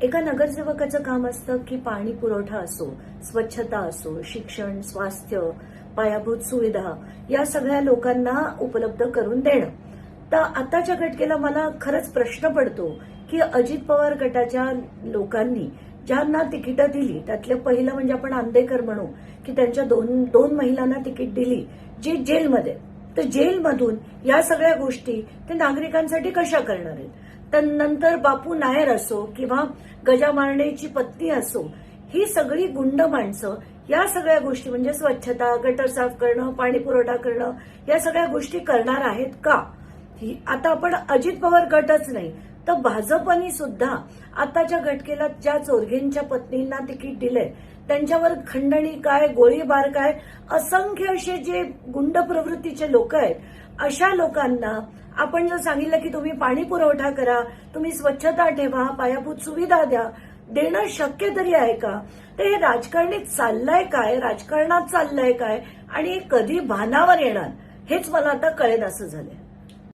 एका नगरसेवकाचं काम असतं की पाणी पुरवठा असो, स्वच्छता असो, शिक्षण, स्वास्थ्य, पायाभूत सुविधा या सगळ्या लोकांना उपलब्ध करून देणं. तर आताच्या घटकेला मला खरंच प्रश्न पडतो की अजित पवार गटाच्या लोकांनी ज्यांना तिकीटं दिली त्यातलं पहिलं म्हणजे आपण आंदेकर म्हणू की त्यांच्या दोन महिलांना तिकीट दिली जे जेलमध्ये. तर जेलमधून या सगळ्या गोष्टी ते नागरिकांसाठी कशा करणार आहेत. तर नंतर बापू नायर असो किंवा गजा मारणेची पत्नी असो, ही सगळी गुंड माणसं या सगळ्या गोष्टी म्हणजे स्वच्छता, गटर साफ करणं, पाणी पुरवठा करणं या सगळ्या गोष्टी करणार आहेत का. आता आपण अजित पवार गटच नाही तर भाजपनी सुद्धा आताच्या घटकेला ज्या चोरगेंच्या पत्नींना तिकीट दिलंय त्यांच्यावर खंडणी काय, गोळीबार काय, असंख्य असे जे गुंड प्रवृत्तीचे लोक आहेत अशा लोकांना आपण जर सांगितलं की तुम्ही पाणी पुरवठा करा, तुम्ही स्वच्छता ठेवा, पायाभूत सुविधा द्या, देणं शक्य तरी आहे का. तर हे राजकारणात चाललंय काय, राजकारणात चाललंय काय आणि कधी भानावर येणार हेच मला आता कळेनासं झालंय.